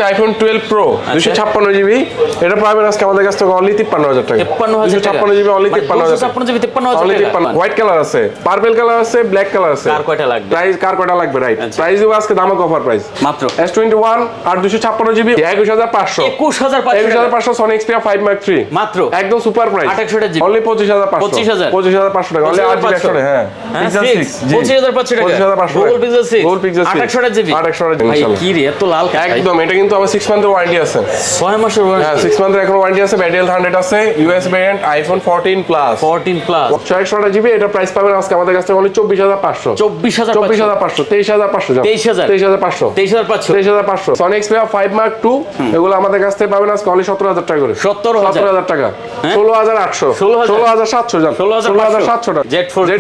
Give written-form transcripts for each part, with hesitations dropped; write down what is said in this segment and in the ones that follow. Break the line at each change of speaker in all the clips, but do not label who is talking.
IPhone 12 pro 256 GB এটা পাবেন আজকে আমাদের কাছ থেকে অনলি 53000 টাকা 256 GB only 53000 only 53 white colour আছে পার্পল কালার আছে ব্ল্যাক কালার আছে
কার কয়টা লাগবে
কার কয়টা লাগবে রাইট প্রাইস দিব আজকে দামাক অফার প্রাইস
মাত্র
S21 আর 256 জিবি 21500 21500 Sony Xperia 5 Mark 3
মাত্র
একদম সুপার প্রাইস
2800 জিবি
অনলি 25500 টাকা অনলি 8 জিবি 100 হ্যাঁ
25500 টাকা
25500
Google Pixel 6
Google Pixel 6
2800 GB
2800 GB
ভাই কি রে এত লাল
একদম এটা কিন্তু আমার 6 মান্থের ওয়ারেন্টি আছে
6 মাসের ওয়ারেন্টি
হ্যাঁ 6 মান্থের এখন ওয়ারেন্টি আছে ব্যাটারি 100 আছে US variant iPhone 14 plus 128 GB এটা প্রাইস পাবেন আজকে আমাদের কাছে অনলি 24500 24500 23500 23500 Sony Xperia 5 Mark 2 এগুলো আমাদের কাছ থেকে পাবেন আজকে অনলি 17000 টাকা করে 17000 টাকা 16800 16700 জান 16700 টাকা
Z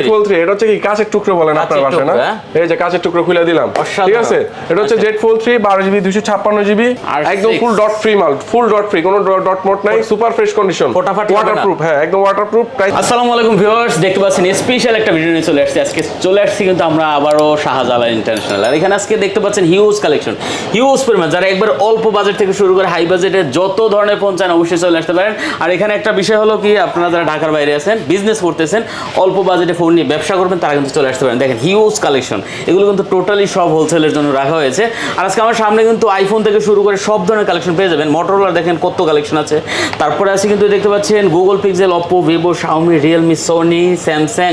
Fold
3 এটা হচ্ছে কি কাঁচের টুকরো বলেন আপনার ভাষা না এই যে কাঁচের টুকরো খুলে দিলাম ঠিক আছে এটা হচ্ছে Z Fold 3 12 জিবি 256 জিবি একদম ফুল ডট ফ্রি মাল ফুল ডট ফ্রি কোনো ডট মোড নাই সুপার ফ্রেশ কন্ডিশন ওয়াটারপ্রুফ হ্যাঁ একদম ওয়াটারপ্রুফ
আসসালামু আলাইকুম ভিউয়ার্স দেখতে পাচ্ছেন স্পেশাল একটা ভিডিও নিয়ে চলে আসছে আজকে চলে আসছি কিন্তু আমরা আবারও শাহজালাল ইন্টারন্যাশনাল আর এখানে আজকে দেখতে পাচ্ছেন হিউজ কালেকশন হিউজ পরিমাণ যারা একবার অল্প বাজেট থেকে শুরু করে হাই বাজেটে যত ধরনের ফোন চান অবশ্যই চলে আসতে পারেন আর এখানে একটা বিষয় হলো কি আপনারা যারা ঢাকার বাইরে আছেন বিজনেস করতেছেন অল্প বাজেটে ফোন নিয়ে ব্যবসা করবেন তারা কিন্তু চলে আসতে পারেন দেখেন হিউজ কালেকশন এগুলো কিন্তু টোটালি সব হোলসেলের জন্য রাখা হয়েছে আর আজকে আমার সামনে কিন্তু আইফোন থেকে শুরু করে সব ধরনের কালেকশন পেয়ে যাবেন মোটরোলার দেখেন কত কালেকশন আছে তারপরে আছে কিন্তু দেখতে পাচ্ছেন Google pixel Oppo Vivo Xiaomi Realme Sony Samsung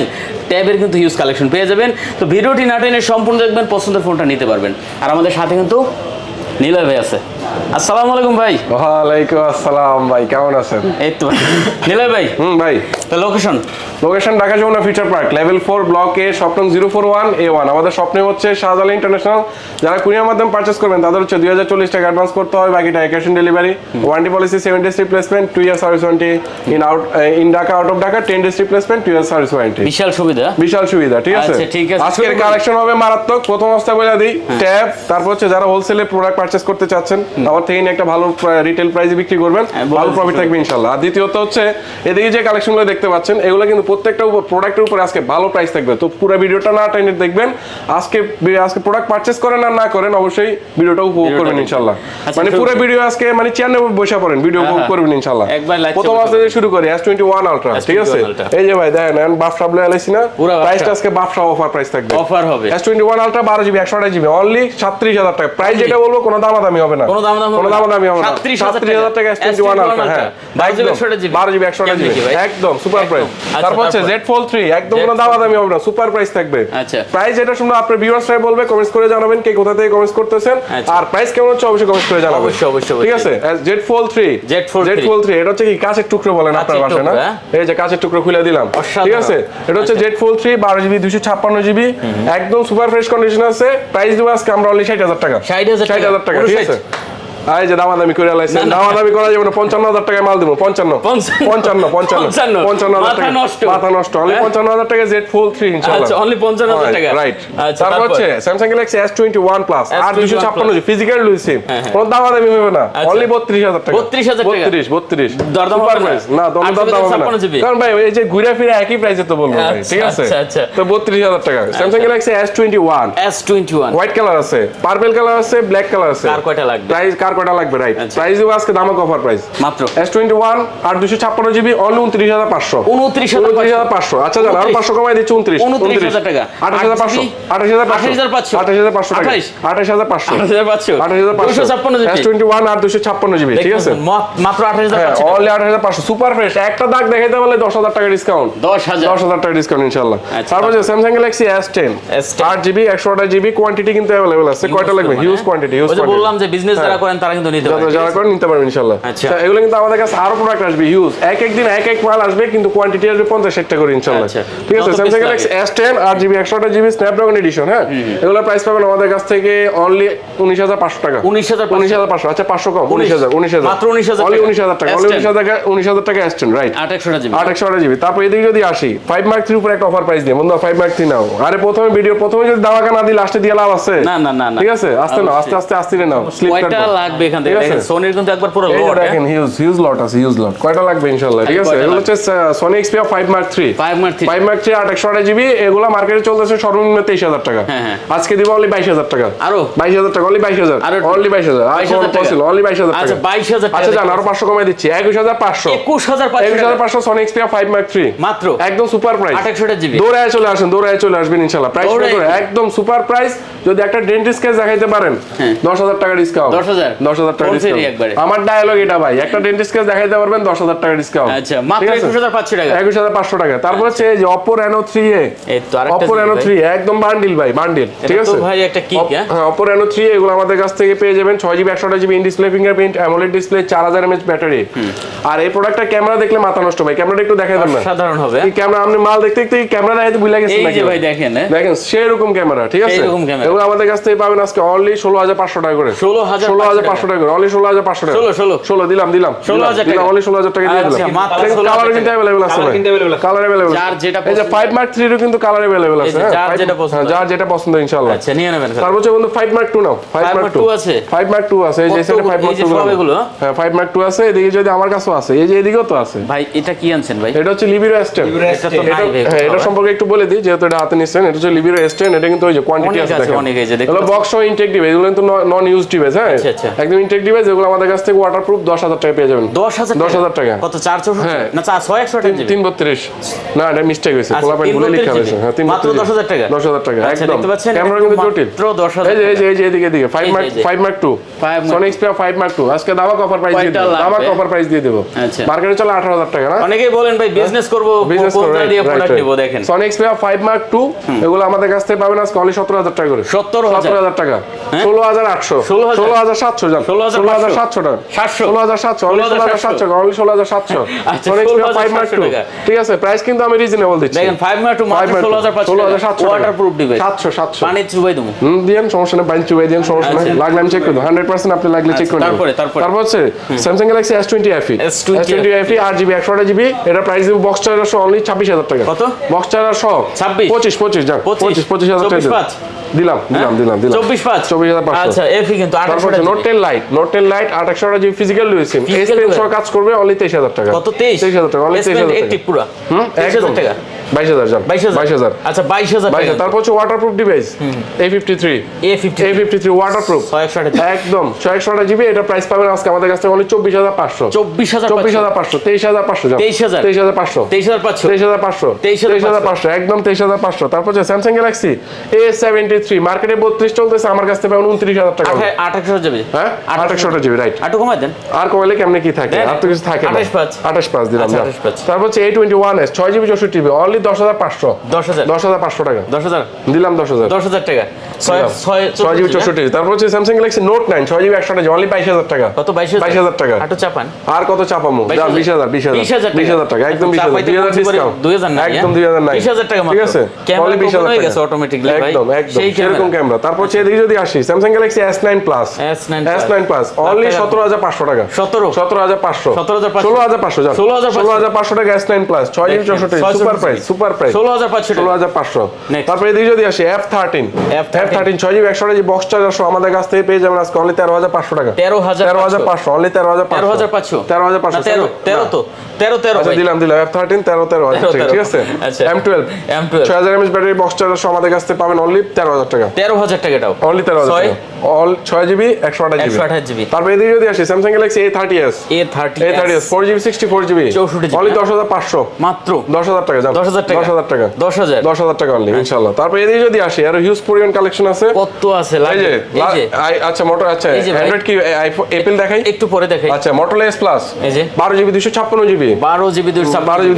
ট্যাবের কিন্তু হিউজ কালেকশন পেয়ে যাবেন তো ভিডিওটি না টেনে সম্পূর্ণ দেখবেন পছন্দের ফোনটা নিতে পারবেন আর আমাদের সাথে কিন্তু নীলয় ভাই আছে আসসালামু আলাইকুম ভাই
ওয়ালাইকুম আসসালাম ভাই কেমন আছেন
এই তো নীলয় ভাই
ভাই
তো location
Dhaka Jamuna future park level 4 block A shop নং 041A1 আমাদের স্বপ্নে হচ্ছে শাহজালাল ইন্টারন্যাশনাল যারা কুরিয়ার মাধ্যমে পারচেজ করবেন তাদের হচ্ছে 2040 টাকা অ্যাডভান্স করতে হবে বাকিটা cash on delivery warranty policy 7 days replacement 2 year service warranty in Dhaka out of Dhaka 10 days replacement 2 year service warranty বিশাল সুবিধা ঠিক আছে আজকের কালেকশন হবে মারাত্মক প্রথম অবস্থায় বলে দিই ট্যাব তারপর হচ্ছে যারা হোলসেলে প্রোডাক্ট পারচেজ করতে চাচ্ছেন আমার থেকে একটা ভালো রিটেল প্রাইসে বিক্রি করবেন ভালো প্রফিট থাকবে ইনশাআল্লাহ আর দ্বিতীয়ত হচ্ছে এদিকে যে কালেকশনগুলো দেখতে পাচ্ছেন এগুলো কিন্তু প্রত্যেকটা প্রোডাক্টের উপরে আজকে ভালো প্রাইস থাকবে তো পুরো ভিডিওটা না টেনে দেখবেন আজকে প্রোডাক্ট পারচেজ করেন আর না করেন অবশ্যই ভিডিওটা উপভোগ করবেন ইনশাআল্লাহ মানে পুরো ভিডিও আজকে মানে চেয়ারে বসে পড়েন ভিডিও উপভোগ করবেন ইনশাআল্লাহ প্রথম অবস্থা থেকে শুরু করি S21 আলট্রা ঠিক আছে এই যে ভাই দেখেন বাফ সাবলে আলাইছি না প্রাইসটা আজকে বাফ সহ অফার প্রাইস থাকবে
অফার হবে
S21 ultra 12 GB 128 GB only 37000 টাকা প্রাইস যেটা বলবো কোনো দামাদামি হবে না কোনো দামাদামি হবে না 37000 টাকা S21 আলট্রা হ্যাঁ 12 জিবি 128 জিবি একদম সুপার প্রাইস তারপর হচ্ছে Z Fold 3 একদম কোনো দামাদামি হবে না সুপার প্রাইস থাকবে
আচ্ছা
প্রাইস যেটা শুনে আপনার ভিউয়ার্সরা বলবে কমেন্টস করে জানাবেন কে কোথা থেকে কমেন্টস করতেছেন আর প্রাইস কেমন হচ্ছে অবশ্যই কমেন্টস করে জানাবেন
অবশ্যই
ঠিক আছে Z Fold 3 এটা হচ্ছে কি কাঁচের টুকরো বলেন আপনার ভাষা না এই যে কাঁচের টুকরো খুলে দিলাম ঠিক আছে এটা হচ্ছে Z Fold 3 12 জিবি 256 জিবি একদম সুপার ফ্রেশ কন্ডিশন আছে প্রাইস দিব আজকে আমরা অনলি 60000 টাকা 60000 টাকা ঠিক আছে এই যে দামাদামি করে লাইছেন দামাদামি করা যাবে না 55000 টাকায় মাল দেব 55 মাথা নষ্ট অনলি 55000 টাকা Z Fold 3 ইনশাআল্লাহ
আচ্ছা অনলি 55000 টাকা
রাইট তারপর হচ্ছে Samsung Galaxy S21 Plus আর 256 ফিজিক্যাল লুইসিম কোন দামাদামি হবে না অনলি 32000 টাকা 32
দরদাম হবে
না দরদাম হবে না কারণ ভাই এই যে ঘুরে ফিরে একই প্রাইসে তো বলবো ভাই ঠিক আছে
আচ্ছা
তো 32000 টাকা Samsung Galaxy S21
white
colour আছে পার্পল কালার আছে ব্ল্যাক কালার আছে
কার কয়টা লাগবে
প্রাইস কয়টা লাগবে রাইট প্রাইস দিব আজকে দামাক অফার প্রাইস
মাত্র
S21 আর 256 জিবি অনলি 29500 আচ্ছা জান আর 500 কমাই দিচ্ছি
29000 টাকা
28500 S21 আর 256 জিবি ঠিক আছে
মাত্র 28500
অনলি 28500 সুপার ফ্রেশ একটা দাগ দেখাইতে বলে 10000 টাকা ডিসকাউন্ট 10000 টাকা ডিসকাউন্ট ইনশাআল্লাহ তারপর যে Samsung Galaxy S10 8GB 128GB quantity কিন্তু अवेलेबल আছে কয়টা লাগবে হিউজ কোয়ান্টিটি
বললাম যে বিজনেস যারা করেন তারা কিন্তু নিতে পারবে
যারা করেন নিতে পারবেন ইনশাআল্লাহ
আচ্ছা
এগুলো কিন্তু আমাদের কাছে আরো প্রোডাক্ট আসবে হিউজ এক দিন এক মাল আসবে কিন্তু কোয়ান্টিটি আসবে 50-60 টা করে ইনশাআল্লাহ ঠিক আছে Samsung Galaxy S10 8GB 128GB Snapdragon addition হ্যাঁ এগুলোর প্রাইস পাবেন আমাদের কাছ থেকে অনলি 19500 টাকা 19500 আচ্ছা 500 কম 19000
মাত্র 19000
অনলি 19000 টাকা অনলি 19000 টাকা S10 রাইট 828GB তারপর এদিকে যদি আসি 5 Mark 3 উপর একটা অফার প্রাইস দিয়ে বন্ধু 5 Mark 3 নাও আরে প্রথমে যদি দাওয়াকা না দিই লাস্টে দিয়ে লাভ আছে
না
ঠিক আছে আস্তে আস্তে নাও স্লিপ
লাগবে এখান থেকে।
ঠিক আছে?
দেখেন সোনির কিন্তু একবার পুরো
এই যে
লট।
দেখেন হিউজ লট আছে, হিউজ লট। কয়টা লাগবে ইনশাআল্লাহ? ঠিক আছে,
কয়টা
এগুলো হচ্ছে Sony Xperia 5 Mark 3
5 Mark 3
5 Mark 3 828 GB. এগুলো মার্কেটে চলতেছে সর্বনিম্ন 23000 টাকা।
হ্যাঁ।
আজকে দিব অনলি 22000 টাকা।
আরো
22000 টাকা, অনলি 22000, অনলি 22000। আর কোন পসিবল অনলি 22000 টাকা।
আচ্ছা 22000 টাকা।
আচ্ছা জান আরো 500 কমাই দিচ্ছি, 21500
21500
Sony Xperia 5 Mark 3
মাত্র
একদম সুপার প্রাইস।
28 জিবি।
দৌড়ায় চলে আসেন, দৌড়ায় চলে আসবেন ইনশাআল্লাহ। প্রাইস করে একদম সুপার প্রাইস। যদি একটা ডেন্টিস্ট কেস দেখাইতে পারেন 10000 টাকা ডিসকাউন্ট।
10000
টাকা ডিসকাউন্ট। আমার ডায়লগ এটা ভাই, একটা ডেন্টিস্ট কেস দেখাইতে পারবেন 10000 টাকা ডিসকাউন্ট।
আচ্ছা মাত্র 21500 টাকা।
21500 টাকা। তারপর হচ্ছে এই যে Oppo Reno 3a,
এই তো আরেকটা
Oppo Reno 3 একদম বান্ডিল ভাই, বান্ডিল। ঠিক আছে
তো ভাই একটা কি
হ্যাঁ Oppo Reno 3 এগুলো আমাদের কাছ থেকে পেয়ে যাবেন 6GB 128GB in display fingerprint AMOLED display 4000 mAh battery. আর এই প্রোডাক্টটা ক্যামেরা দেখলে মাথা নষ্ট ভাই। ক্যামেরাটা একটু দেখাই দেন না।
সাধারণ হবে।
এই ক্যামেরা আপনি মাল দেখতে দেখতে ক্যামেরা দেখাইতে ভুলে গেছেন
এই
নাকি?
যে ভাই দেখেন,
দেখেন সেরকম ক্যামেরা। ঠিক আছে,
সেরকম ক্যামেরা।
এগুলো আমাদের কাছ থেকে পাবেন আজকে অনলি 16500 টাকা করে।
16500
টাকা করে, অনলি 16500 টাকা।
16
দিলাম
16000 টাকা।
অনলি 16000 টাকা দিয়ে
আচ্ছা,
দিলাম।
মাত্র
দেখেন
16,000
কালার কিন্তু अवेलेबल আছে ভাই। কালার अवेलेबल
যার যেটা
এই যে 5 Mark 3 এর কিন্তু কালার अवेलेबल আছে।
এই যে যার যেটা পছন্দ।
হ্যাঁ যার যেটা পছন্দ ইনশাআল্লাহ।
আচ্ছা নিয়ে নেবেন।
তারপর হচ্ছে বন্ধু 5 Mark 2 নাও। 5 Mark 2
আছে।
5 Mark 2 আছে। এই যে সেটা 5 Mark 2
এগুলো।
হ্যাঁ 5 Mark 2 আছে। এদিকে যদি আমার কাছেও আছে, এই যে এদিকেও তো আছে
ভাই। এটা কি আনছেন ভাই?
এটা হচ্ছে লিবিরো S10।
এটা তো নাই ভাই।
হ্যাঁ এটা সম্পর্কে একটু বলে দিই, যেহেতু এটা হাতে নিছেন। এটা হচ্ছে লিবিরো S10। এটা কিন্তু ওই যে কোয়ান্টিটি আছে দেখেন।
অনেক এই যে দেখুন।
এগুলো বক্স ও ইনটেক ডিভাইস, এগুলো কিন্তু নন ইউজ ডিভাইস। হ্যাঁ
আচ্ছা।
একদম ইনটেক ডিভাইস। এগুলো আমাদের কাছ থেকে ওয়াটারপ্রুফ 10000 টাকা পেয়ে যাবেন।
10000
টাকা।
কত 464
হ্যাঁ।
না 661 জিবি?
332 না এটা মিস্টেক হয়েছে,
আচ্ছা,
কোলা পয়েন্ট ভুলে লেখা
332
হয়েছে। হ্যাঁ
মাত্র 10000 টাকা।
10000 টাকা
আচ্ছা,
একদম।
দেখতে পাচ্ছেন
ক্যামেরা কিন্তু জটিল।
মাত্র 10000
এই যে এদিকে 5 Mark
এই যে।
5 Mark 2
5 Mark
Sony Xperia 5 Mark 2 আজকে দামা অফার প্রাইস দিয়ে দেব। দামা অফার প্রাইস দিয়ে দেব।
আচ্ছা।
মার্কেটে চলে 18000 টাকা না?
অনেকেই বলেন ভাই বিজনেস করব, কোনটা দিয়ে প্রোডাক্ট নিব। দেখেন
Sony Xperia 5 Mark 2 এগুলো আমাদের কাছ থেকে পাবেন আজকে অনলি 17000 টাকা করে।
17000
টাকা।
হ্যাঁ?
16800 16700 জান। 16700 টাকা।
700
16700 অনলি 16700 অনলি 16700
আচ্ছা,
Sony Xperia 5 Mark 2
টাকা।
ঠিক আছে, প্রাইস কিন্তু আমি রিজনেবল দিচ্ছি।
দেখেন 5 Mark 2 মাত্র 16500 ওয়াটারপ্রুফ ডিভাইস।
700
পানি চুবাই দেবো।
দিয়েন সমস্যা নেই, বাইন চুবাই দিয়েন সমস্যা নেই।
আচ্ছা।
লাগলে আমি চেক করে দেব। 100% আপনি লাগলে চেক করে নেবেন। তারপর হচ্ছে Samsung Galaxy S20 FE S20 FE 8GB 128GB। এটা প্রাইস দিব বক্স চার্জার সহ অনলি 26000 টাকা।
কত?
বক্স চার্জার সহ
26
যান। 25000 টাকা
24,500
দিলাম
24,500 আচ্ছা এফি কিন্তু 2800
note 10 lite 828GB physical dual sim এই পেন সহ কাজ করবে অনলি 23000 টাকা।
কত? 23000
টাকা অনলি 23000 টাকা
একটিভ পুরো 23000 টাকা।
22000 যান
22000 আচ্ছা 22000 টাকা।
তারপর হচ্ছে ওয়াটারপ্রুফ ডিভাইস A53 ওয়াটারপ্রুফ
128
একদম 128GB। এটা প্রাইস পাবেন আজকে আমাদের কাছ থেকে অনলি 24500
24500
23500 যান
23500
23500 একদম 23500। তারপর হচ্ছে Samsung Galaxy A73 মার্কেটে 32 চলতেছে, আমার কাছ থেকে পাবেন 29000 টাকা।
2800 যাবে।
হ্যাঁ 2800GB রাইট।
আটু কমাই দেন।
আর কমাইলে কেমনে কি থাকে? আর তো কিছু থাকে না। 285 দিলাম।
আচ্ছা, 28,500
তারপর হচ্ছে A21s 6GB 64GB অনলি 10500
10500
টাকা।
10000
দিলাম 10000
টাকা।
6GB 64GB। তারপর হচ্ছে Samsung Galaxy Note 9 6GB 128GB only 22000 টাকা।
কত?
22000 টাকা।
আটু চাপান।
আর কত চাপামু? যান 20000 টাকা একদম 20000 ডিসকাউন্ট
2000 না
একদম 2000 নাই
20000 টাকা মাত্র।
ঠিক আছে
ক্যামেরা
অনলি 20000
হয়ে
টাকা
গেছে অটোমেটিকলি ভাই।
একদম সেরকম ক্যামেরা। তারপর হচ্ছে এদিকে যদি আসি Samsung Galaxy S9 Plus only 17500 টাকা। 17500 16500 যান 16500 টাকা S9 Plus 6GB 64 super price 16500 তারপর এদিকে যদি আসি F13 6GB 128GB box charger সহ আমাদের কাছ থেকে পেয়ে যাবেন আজকে অনলি 13500 টাকা।
13500
অনলি 13500
13 তো 13
আচ্ছা
ভাই।
দিলাম F13 13 ঠিক আছে।
আচ্ছা।
M12 6000 mAh battery box charger সহ আমাদের কাছ থেকে পাবেন অনলি 13000 টাকা।
13000 টাকা এটাও
অনলি 13000 টাকা অল 6GB 128GB। তারপর এদিকে যদি আসি Samsung Galaxy A30s 4GB 64GB
64GB
only 10500
মাত্র
10000 টাকা যান
10000 টাকা
10000 টাকা
10000
টাকা অনলি ইনশাআল্লাহ। তারপর এদিকে যদি আসি আর হিউজ পরিমাণ কালেকশন আছে।
কত আছে
এই যে আচ্ছা মোটর আচ্ছা অ্যান্ড্রয়েড কি অ্যাপল দেখাই
একটু পরে দেখাই।
আচ্ছা Motorola S Plus
এই যে
12GB 256GB
12GB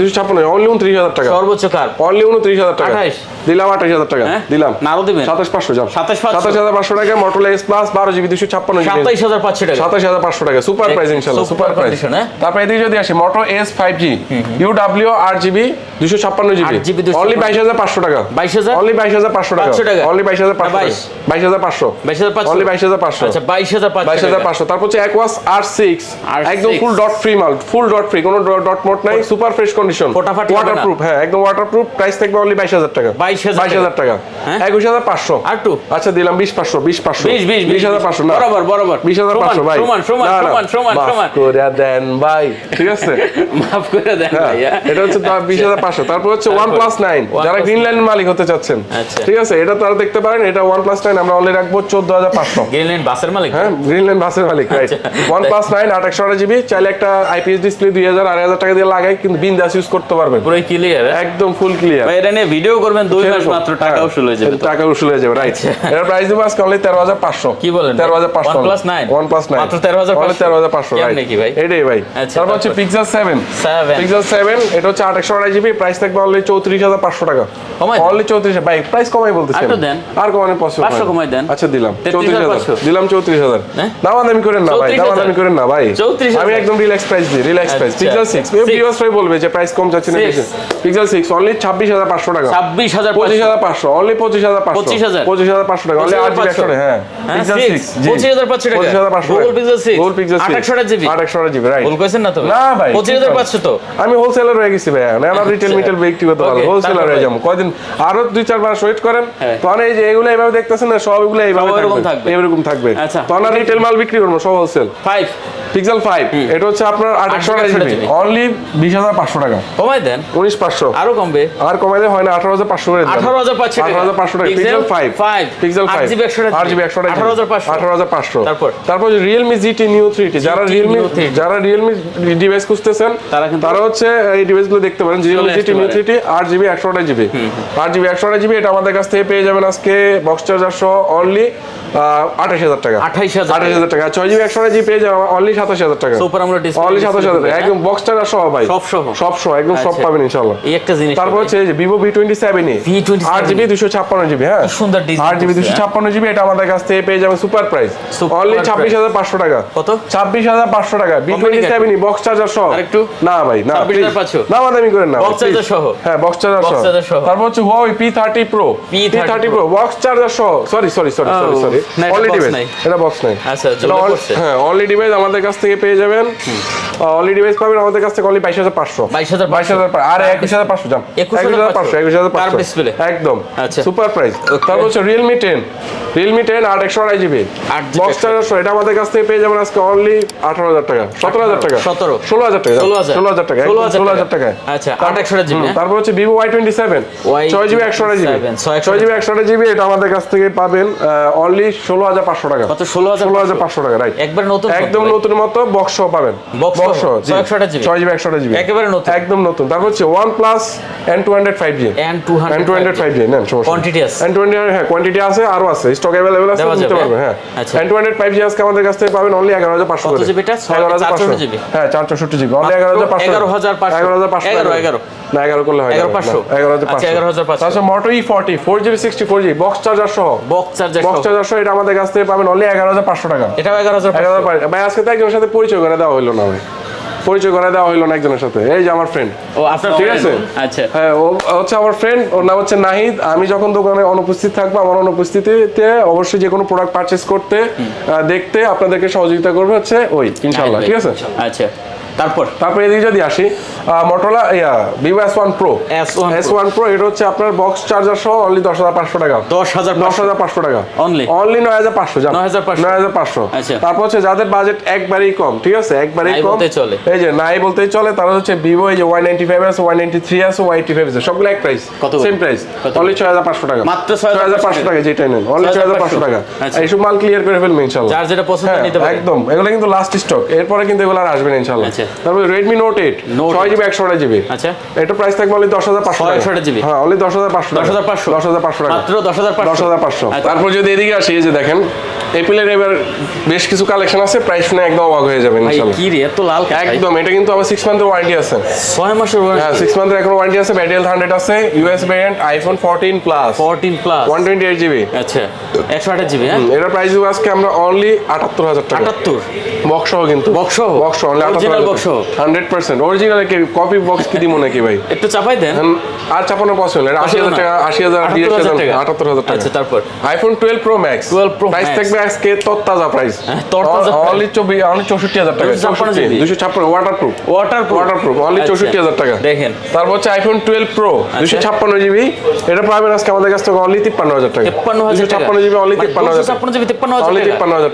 256 অনলি 29000 টাকা
সর্বোচ্চ কার
অনলি 29000 টাকা
28
দিলাম 28000 টাকা দিলাম
নারো দিবেন
27500 যান
27500
টাকা Motorola S Plus 12GB 256GB
27500 টাকা
27500 টাকা সুপার প্রাইস ইনশাআল্লাহ সুপার প্রাইস। তারপর এদিকে যদি আসি Moto S 5G UW 8GB 256GB only 22500 টাকা
22000
অনলি 22500 টাকা অনলি 22500 টাকা 22,500
22,500
অনলি 22,500
আচ্ছা 22,500
22,500 তারপর হচ্ছে অ্যাকোয়াস R6 একদম ফুল ডট ফ্রি মাল, ফুল ডট ফ্রি, কোনো ডট মোট নাই, সুপার ফ্রেশ কন্ডিশন,
ফোটাফাটি হবে না।
ওয়াটারপ্রুফ, হ্যাঁ একদম ওয়াটারপ্রুফ। প্রাইস থাকবে অনলি 22,000 টাকা।
22,000
টাকা।
হ্যাঁ?
21,500
আর টু
আচ্ছা দিলাম 20,500 20,500 না
বরাবর বরাবর
20,500 ভাই,
সমান সমান
না, না,
সমান সমান
মাফ
সমান
করে দেন ভাই, ঠিক আছে।
মাফ করে দেন
হ্যাঁ,
ভাই হ্যাঁ।
এটা হচ্ছে 20,500। তারপর হচ্ছে OnePlus 9 যারা গ্রিনল্যান্ড মালিক হতে চাচ্ছেন,
আচ্ছা।
ঠিক আছে, এটা তারা দেখতে পারেন। এটা OnePlus 9 আমরা অনলি রাখবো 14,500।
গ্রিনল্যান্ড বাসের মালিক
হ্যাঁ, গ্রিনল্যান্ড বাসের মালিক, রাইট। OnePlus 9 8/128GB, চাইলে একটা IPS ডিসপ্লে 2,000 2,500 টাকা দিয়ে লাগাই কিন্তু বিন্দাস ইউজ করতে পারবেন,
পুরো ক্লিয়ার
একদম ফুল ক্লিয়ার।
ভাই এটা নিয়ে ভিডিও করবেন 2 মাস মাত্র, টাকা উসুল হয়ে যাবে তো।
টাকা উসুল হয়ে যাবে, রাইট। এর প্রাইস দিব আজকে অনলি 13,500।
কি বলেন
13,500
OnePlus 9
OnePlus 9
মাত্র 13,500
13,500, রাইট
নাকি ভাই?
এটাই ভাই।
আচ্ছা,
তারপর হচ্ছে
তারপর?
Pixel 7 Pixel 7 এটা হচ্ছে 8/128GB, প্রাইস থাকবে অনলি 34,500 টাকা।
কমাই
অনলি 34 ভাই, প্রাইস কমাই বলতেছেন,
আরেকটু দেন।
আর কমানো পসিবল
500 কমাই দেন।
আচ্ছা দিলাম
33,500
দিলাম 34,000।
হ্যাঁ?
দামাদামি করেন না ভাই,
34,000
দামাদামি করেন না ভাই,
34,000
আমি একদম রিল্যাক্স প্রাইস দিই, রিল্যাক্স প্রাইস।
আচ্ছা।
Pixel 6 ভিউয়ার্স ভাই বলবে যে প্রাইস কম যাচ্ছে না
Six।
বেশি। Pixel 6 অনলি 26,500 টাকা।
26,500
25,500 অনলি 25,500
25,000
25,500 টাকা অনলি 8GB 100 হ্যাঁ। Pixel 6
25,500 টাকা
25,500
Google Pixel 6
Google Pixel 6
8/128GB
8/128GB, right.
ভুল কইছেন না তো
না ভাই,
25,500 তো
আমি হোলসেলার হয়ে গেছি ভাই, না আমার রিটেল মিটেল ব্যক্তিগত ভালো,
Okay,
হোলসেলার
তারপর
হয়ে
ভাই?
যাবো কয়দিন, আরো 2-4 মাস ওয়েট করেন,
হ্যাঁ।
তখন এই যে এগুলো এইভাবে দেখতেছেন না, সব এগুলো এইভাবে
সব এরকম
থাকবে,
থাকবে।
এরকম থাকবে।
আচ্ছা।
তখন আর রিটেল মাল বিক্রি করবো, সব হোলসেল।
5
Pixel 5 এটা হচ্ছে আপনার 8/128GB অনলি 20,500 টাকা।
কমাই দেন
19,500
আরো কমবে
আর কমাইলে হয় না, 18,500 করে দিলাম।
18,500 টাকা
18,500 টাকা Pixel 5
Pixel 5
8GB 128GB
18,500
18,500
তারপর
Realme GT Neo 3T যারা Realme ডিভাইস খুঁজতেছেন তারা হচ্ছে এই ডিভাইসগুলো দেখতে পারেন। Realme GT Neo 3T 8GB 128GB 8GB 128GB এটা আমাদের কাছ থেকে পেয়ে যাবেন আজকে বক্স চার্জার সহ অনলি 28,000 টাকা 28,000 টাকা 6GB 128GB পেয়ে যাবেন অনলি 27,000 টাকা
সুপার আমরা ডিসপ্লে
অনলি 27,000 টাকা একদম বক্স চার্জার সহ ভাই, সব সহ একদম সব
আচ্ছা।
পাবেন ইনশাআল্লাহ।
এই একটা জিনিস
তারপর হচ্ছে এই যে Vivo V27e
V27
8GB 256GB হ্যাঁ,
কি সুন্দর ডিজাইন
8GB 256GB এটা আমাদের কাছ থেকে পেয়ে যাবেন super price
Super
only
price।
26,500 টাকা।
কত?
26,500 টাকা V27e বক্স চার্জার সহ।
আরেকটু?
না ভাই না
26,500
না দামি করেন না,
বক্স চার্জার সহ
হ্যাঁ বক্স চার্জার
বক্স চার্জার সহ।
সহ। তারপর হচ্ছে Huawei P30 Pro P30 Pro box charger সহ, সরি
না, এটা
অনলি
box
ডিভাইস,
নাই।
এটা বক্স নাই।
আচ্ছা,
এটা
জলে
all-
পড়ছে।
হ্যাঁ অনলি ডিভাইস আমাদের কাছ থেকে পেয়ে যাবেন, অনলি ডিভাইস পাবেন আমাদের কাছ থেকে অনলি 22,500
22,500
আর 21,500 জান
21,500
21,500
ডিসপ্লে
একদম
আচ্ছা।
Super price.
Okay.
তারপর হচ্ছে Realme 10 8/128GB
8GB
box charger সহ এটা আমাদের কাছ থেকে পেয়ে যাবেন আজকে অনলি 18,000 টাকা 17,000 টাকা 16,000 টাকা 16,000 টাকা 16,000 টাকা
আচ্ছা 8/128GB
তারপর হচ্ছে Vivo Y27 6GB 128GB 6GB 128GB এটা আমাদের কাছ থেকে পাবেন অনলি 16,500 টাকা
কত 16,500
টাকা রাইট
একবার নতুন
একদম নতুন মতো বক্স সহ পাবেন
Box সহ,
128GB 6GB
একেবারে নতুন
একদম নতুন। তারপর হচ্ছে OnePlus N200 5G N200 5G নেন সমস্যা
কোয়ান্টিটি আছে
N200 হ্যাঁ কোয়ান্টিটি আছে আরো আছে স্টক अवेलेबल আছে
দেওয়া
নিতে
যাবে,
পারবেন হ্যাঁ।
আচ্ছা।
N200 5G আজকে আমাদের কাছ থেকে পাবেন অনলি 11,500
কত
করে
জিবি এটা?
11,500 হ্যাঁ 464GB অনলি 11,500
11,500 11
না 11 করলে হয়
11,500 আচ্ছা 11,500
তারপর Moto E40 4GB 64GB box charger সহ
বক্স চার্জার
সহ এটা আমাদের কাছ থেকে পাবেন অনলি 11,500 টাকা
এটাও 11,500
ভাই আজকে তো একজনের সাথে পরিচয় করে দেওয়া হলো না ভাই, পরিচয় করে দেওয়া হলো না একজনের সাথে, এই যে আমার ফ্রেন্ড।
ও আপনার
ঠিক আছে
আচ্ছা
হ্যাঁ ও হচ্ছে আমার ফ্রেন্ড, ওর নাম হচ্ছে নাহিদ। আমি যখন দোকানে অনুপস্থিত থাকবো আমার অনুপস্থিতিতে অবশ্যই যে কোনো প্রোডাক্ট পারচেজ করতে দেখতে আপনাদেরকে সহযোগিতা করবে হচ্ছে ওই ইনশাআল্লাহ, ঠিক আছে।
আচ্ছা তারপর
এদিকে যদি আসি Motorola Vivo S1 Pro
S1
Pro এটা হচ্ছে আপনার বক্স চার্জার সহ অনলি 10,500 টাকা 10,500 টাকা
অনলি
9,500 জান
9,500 আচ্ছা।
তারপর হচ্ছে যাদের বাজেট একবারেই কম, ঠিক আছে একবারেই
নাই
কম
বলতেই চলে।
এই যে নাই বলতেই চলে, তারা হচ্ছে Vivo এই যে Y95 আছে Y93 আছে Y85 আছে সবগুলো এক প্রাইস
কত?
সেম প্রাইস অনলি 6,500 টাকা
মাত্র 6,500
টাকা যেটাই নেন অনলি 6,500 টাকা।
আচ্ছা।
এইসব মাল ক্লিয়ার করে ফেলবেন ইনশাআল্লাহ,
যার যেটা পছন্দ নিতে পারেন
একদম এগুলো কিন্তু লাস্ট স্টক, এরপরে কিন্তু এগুলো আর আসবে না ইনশাআল্লাহ।
আচ্ছা।
তারপর Redmi Note 8 6GB 128GB
আচ্ছা
এটা প্রাইস থাকবে অনলি 10,500 টাকা
128GB
হ্যাঁ অনলি 10,500 10,500 টাকা
মাত্র 10,500
10,500। তারপর যদি এদিকে আসি এই যে দেখেন এপ্রিলের এবার বেশ কিছু কালেকশন আছে, প্রাইস শুনে একদম অবাক হয়ে যাবেন
ভাই
ইনশাআল্লাহ।
কি রে এত লাল কেন ভাই?
একদম এটা কিন্তু আবার 6 মান্থের ওয়ারেন্টি আছে
6 মাসের
হ্যাঁ
ওয়ারেন্টি
6 মান্থের এখন ওয়ারেন্টি আছে, ব্যাটারি হেলথ 100 আছে, US variant iPhone 14 plus 128GB
আচ্ছা 128GB হ্যাঁ
এটার প্রাইস দিব আজকে আমরা অনলি 78,000 টাকা
78
বক্স সহ কিন্তু
বক্স সহ
বক্স সহ only
Original
78,000
box
100% original copy box কি দিমু নাকি ভাই?
একটু চাপাই দেন।
আর চাপানো পছন্দ, এটা 80,000 টাকা, 80,000 78,000 টাকা।
আচ্ছা তারপর
iPhone 12 pro max
12 Pro
price
Max।
থাকবে আজকে তরতাজা প্রাইস,
তরতাজা
অনলি 64,000 টাকা, 256 ওয়াটারপ্রুফ অনলি 64,000 টাকা।
দেখেন
তারপর হচ্ছে আইফোন 12 প্রো 256 জিবি, এটা পাবেন আজকে আমাদের কাছ থেকে অনলি 53,000 টাকা।
53,000
জিবি অনলি 53,000 টাকা,
256 জিবি 53,000
অনলি
টাকা।
53,000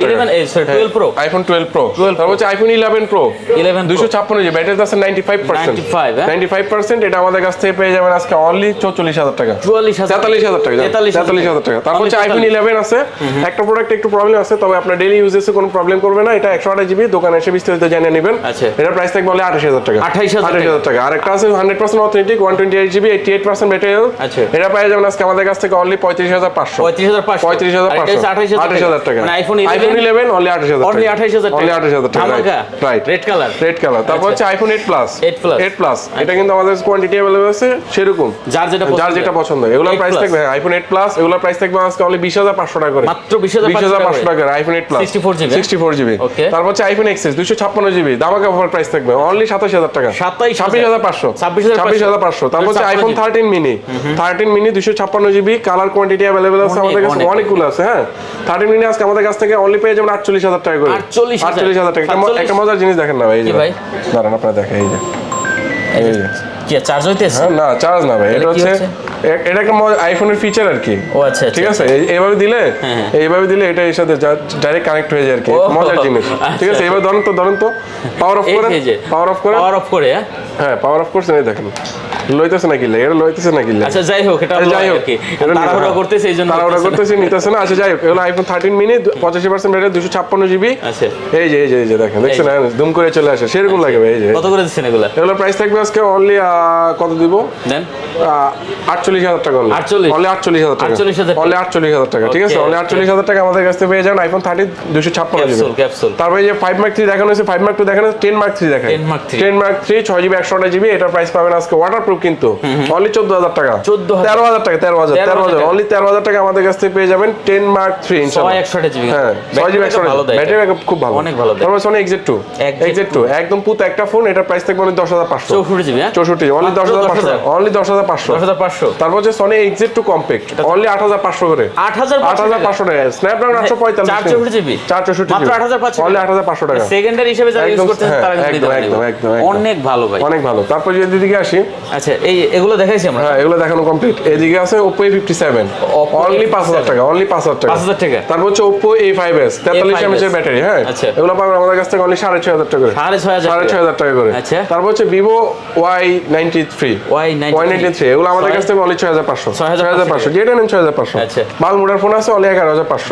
টাকা।
12 প্রো
আইফোন 12 প্রো, তারপর হচ্ছে আইফোন 11 প্রো 256 জিবি, ব্যাটারি আছে 95%, 95%। এটা আমাদের কাছ থেকে পেয়ে যাবেন আজকে অনলি 44,000 টাকা, 43,000 টাকা, 43,000 টাকা। তারপর হচ্ছে আইফোন 11 আছে, একটা প্রোডাক্ট একটু প্রবলেম আছে, তবে আপনার ডেইলি ইউজেসে কোনো প্রবলেম করবে না। এটা 128 জিবি, দোকানে এসে বিস্তারিত জানিয়ে নেবেন। এটার প্রাইস থাকবে অনলি 28,000 টাকা, 28,000 টাকা। আর একটা আছে 100% অথেন্টিক 128 জিবি 88% ব্যাটারি হেলথ, এটা পেয়ে যাবেন আজকে আমাদের কাছ থেকে অনলি 35,500, 28,000 টাকা।
মানে আইফোন
11 অনলি 28,000 টাকা, রাইট,
রেড কালার।
তারপর হচ্ছে আইফোন 8 প্লাস, এটা কিন্তু আমাদের কোয়ান্টিটি अवेलेबल আছে সেরকম, যার যেটা পছন্দ। এগুলোর প্রাইস থাকবে আইফোন 8 প্লাস, এগুলোর প্রাইস থাকবে আজকে অনলি 20,500 টাকা করে,
মাত্র 20,500
টাকা আইফোন 8 প্লাস 64 জিবি। তারপর হচ্ছে আইফোন এক্সএস 256 জিবি, ধামাকা অফার প্রাইস থাকবে অনলি 27,000 টাকা, 26,500। তারপর হচ্ছে iPhone 13 mini 256 GB, colour quantity available আছে আমাদের কাছে, অনেকগুলো আছে। হ্যাঁ, 13 মিনি আজকে আমাদের কাছ থেকে অনলি পেয়ে যাবেন 48,000 টাকা করে, 48,000 টাকা। একটা মজার জিনিস দেখেন না ভাই, এই যে দাঁড়ান আপনারা দেখেন, এই যে
কি চার্জ হইতেছে?
না চার্জ না ভাই, এটা হচ্ছে এটা একটা আইফোনের ফিচার আর কি।
ও আচ্ছা,
ঠিক আছে, এইভাবে দিলে এটা এর সাথে ডাইরেক্ট কানেক্ট হয়ে যায় আর কি, মজার জিনিস। ঠিক আছে, এবার ধরুন তো পাওয়ার অফ করে, হ্যাঁ পাওয়ার অফ করছেন, এই দেখেন লইতেছে না কিলে, এটা লইতেছে না কিলে।
আচ্ছা যাই হোক, এটা তাড়াহুড়া করতেছে, এইজন্য
নিতেছে না। আচ্ছা যাই হোক, এগুলো আইফোন 13 মিনি 85% ব্যাটারি 256 জিবি।
আচ্ছা
এই যে দেখেন, দেখছেন দুম করে চলে আসে, সেরকম লাগে ভাই। এই যে
কত করে দিচ্ছেন এগুলো?
এগুলো প্রাইস থাকবে আজকে অনলি কত দিব দেন, 48,000 টাকা, অনলি 48,000 টাকা, অনলি 48,000 টাকা। ঠিক আছে, অনলি 48,000 টাকা আমাদের কাছ থেকে পেয়ে যাবেন আইফোন 13 256 জিবি
ক্যাপসুল।
তারপরে যে 5 মার্ক 3 দেখানো হয়েছে, 5 মার্ক 2 দেখানো, 10 মার্ক 3 দেখায়, 10 মার্ক 3 6 জিবি 128 জিবি। এটার প্রাইস পাবেন আজকে ওয়াটারপ্রুফ কিন্তু অনলি 14,000 টাকা, 13,000 টাকা, 13,000 অনলি 13,000 টাকা আমাদের কাছ থেকে পেয়ে যাবেন 10 মার্ক 3 ইনশাআল্লাহ,
128 জিবি।
হ্যাঁ 6 জিবি 128, ব্যাটারি ব্যাকআপ খুব ভালো,
অনেক ভালো।
তারপর Sony Exit 2 একদম পুত একটা ফোন, এটার প্রাইস থাকবে অনলি 10,500,
64 জিবি,
64 অনলি 10,500। তারপর হচ্ছে Sony Exit 2 কম্প্যাক্ট অনলি 8,500 করে, 8,500 টাকা, স্ন্যাপড্রাগন 845
464 জিবি,
464
মাত্র 8,500,
অনলি 8,500 টাকা।
সেকেন্ডারি হিসেবে যারা ইউজ করতেন তারা
একদম
অনেক ভালো ভাই,
অনেক ভালো। তারপর যদি এদিকে আসি,
আচ্ছা এগুলো দেখাইছি আমরা,
হ্যাঁ এগুলো দেখানো কমপ্লিট। এদিকে আছে Oppo A57 অনলি 5,000 টাকা, অনলি 5,000 টাকা। তারপর হচ্ছে Oppo A5s 43 mAh ব্যাটারি, হ্যাঁ এগুলো পাবেন আমাদের কাছ থেকে অনলি 6,500 টাকা করে, 6,500 টাকা করে। তারপর হচ্ছে Vivo Y93 এগুলো আমাদের কাছ থেকে অনলি 6,500, যেটা নেন 6,500। বালমুডার ফোন আছে অনলি 11,500,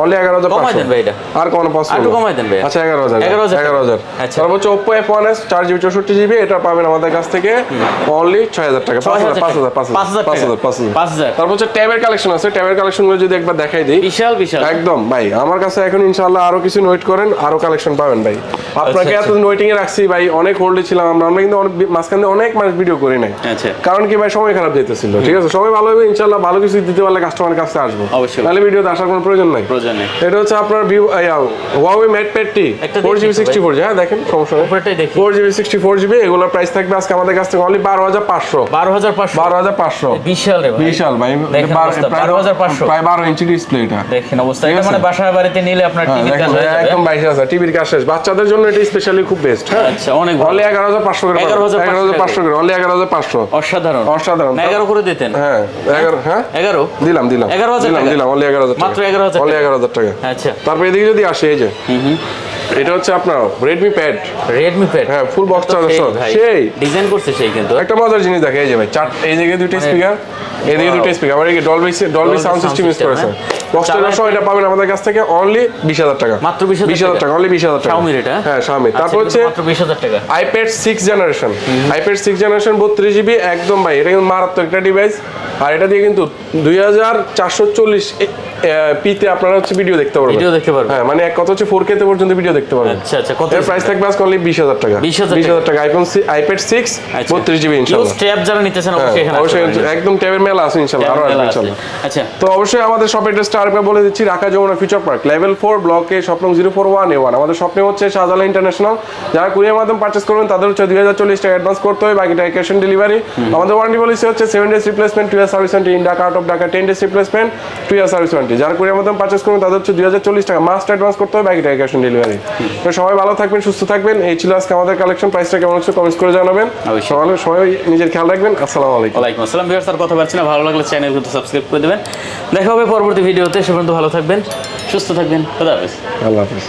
অনলি 11,500 ভাই, এটা আর কোন পছন্দ একটু কমাই দেন ভাই। আচ্ছা 11,000। তারপর হচ্ছে Oppo F1s 4GB 64GB, এটা পাবেন আমাদের কাছ থেকে অনলি 6,000 টাকা, 5,000। তারপর হচ্ছে ট্যাবের কালেকশন আছে, ট্যাবের কালেকশনগুলো যদি একবার দেখাই দিই,
বিশাল
একদম ভাই আমার কাছে এখন ইনশাআল্লাহ আরো কিছু নোট করেন, আরো কালেকশন পাবেন ভাই। আপনাকে এত ওয়েটিং এ রাখছি ভাই, অনেক হোল্ডে ছিলাম আমরা কিন্তু অনেক মাঝখানে অনেক মাস ভিডিও করি নাই, কারণ কি ভাই সময় খারাপ যেতেছিল। ঠিক আছে, সময় ভালো হবে ইনশাআল্লাহ, ভালো কিছু দিতে পারলে কাস্টমারের কাছে আসবো, তাহলে ভিডিওতে আসার কোনো প্রয়োজন নাই। এটা হচ্ছে আপনার Huawei MatePad T 4GB 64GB, হ্যাঁ দেখেন সমস্যা নেই, 4GB 64GB। এগুলোর প্রাইস থাকবে আজকে আমাদের কাছ থেকে অনলি 12,500। বিশাল ভাই, 12,500, প্রায় 12 ইঞ্চি ডিসপ্লে। এটা দেখেন অবস্থা, এটা মানে বাসা বাড়িতে নিলে আপনার টিভির কাজ হয়ে যাবে, একদম 22,000 টিভির কাজ শেষ। বাচ্চাদের জন্য এটা স্পেশালি খুব বেস্ট। হ্যাঁ আচ্ছা, অনেক ভালো, অনলি 11,500 করে, 11,500 করে, অনলি 11,500। অসাধারণ 11 করে দিতেন। হ্যাঁ 11 দিলাম 11,000 অনলি 11,000 মাত্র 11,000, অনলি 11,000 টাকা। আচ্ছা তারপর এদিকে যদি আসে, এই যে এটা হচ্ছে আপনার Redmi Pad, হ্যাঁ ফুল বক্স চার্জার, সেই ডিজাইন করছে সেই। কিন্তু একটা মজার জিনিস দেখে, এই যে ভাই এই দিকে দুটো স্পিকার, এদিকে দুটো স্পিকার, আবার এই ডলবি সাউন্ড সিস্টেম ইউজ করেছে। বক্স চার্জার এটা পাবেন আমাদের কাছ থেকে অনলি 20,000 টাকা, মাত্র 20,000 টাকা, অনলি 20,000 টাকা। Xiaomi এটা, হ্যাঁ Xiaomi। তারপর হচ্ছে মাত্র 20,000 টাকা iPad 6 generation, iPad 6 generation 32GB, একদম ভাই এটা কিন্তু মারাত্মক একটা ডিভাইস। আর এটা দিয়ে কিন্তু 2,440 পিতে আপনারা হচ্ছে ভিডিও দেখতে পারবেন।
ভিডিও দেখতে পারবেন।
হ্যাঁ, মানে এক কথা হচ্ছে 4K তে পর্যন্ত ভিডিও দেখতে পারবেন।
আচ্ছা আচ্ছা, কত
এর প্রাইস থাকবে আজকে অনলি 20000 টাকা।
20,000
টাকা আইপ্যাড 6 32GB ইনশাআল্লাহ।
ট্যাব যারা নিতেছেন অবশ্যই এখানে
অবশ্যই একদম ট্যাবের মেলা আছে ইনশাআল্লাহ, আরো আসবে ইনশাআল্লাহ।
আচ্ছা,
তো অবশ্যই আমাদের শপ অ্যাড্রেসটা আরেকবার বলে দিচ্ছি, Dhaka Jamuna future park level 4 block A shop নং 041A1। আমাদের শপ নেম হচ্ছে শাহজালাল ইন্টারন্যাশনাল। যারা কুরিয়ার মাধ্যমে পারচেজ করবেন তাদের হচ্ছে 2040 টাকা অ্যাডভান্স করতে হবে, বাকিটা ক্যাশ অন ডেলিভারি। আমাদের ওয়ারেন্টি পলিসি হচ্ছে 7 days replacement, 2 year service warranty in Dhaka, out of Dhaka 10 days replacement, 2 year service warranty. যারা কুরিয়ার মাধ্যমে পারচেজ করবেন তাদের হচ্ছে 2040 টাকা মাস্ট অ্যাডভান্স করতে হবে, বাকিটা ক্যাশ অন ডেলিভারি। তো সবাই ভালো থাকবেন, সুস্থ থাকবেন। এই ছিল আজকে আমাদের কালেকশন। প্রাইসটা কেমন হচ্ছে কমেন্টস করে জানাবেন। সবাই নিজের খেয়াল রাখবেন। আসসালামু আলাইকুম।
ওয়ালাইকুম আসসালাম। ভিউয়ার্স, আর কথা বলছি না, ভালো লাগলে চ্যানেলগুলো সাবস্ক্রাইব করে দেবেন। দেখা হবে পরবর্তী ভিডিওতে। সে পর্যন্ত ভালো থাকবেন, সুস্থ থাকবেন। খোদা হাফেজ।
আল্লাহ হাফেজ।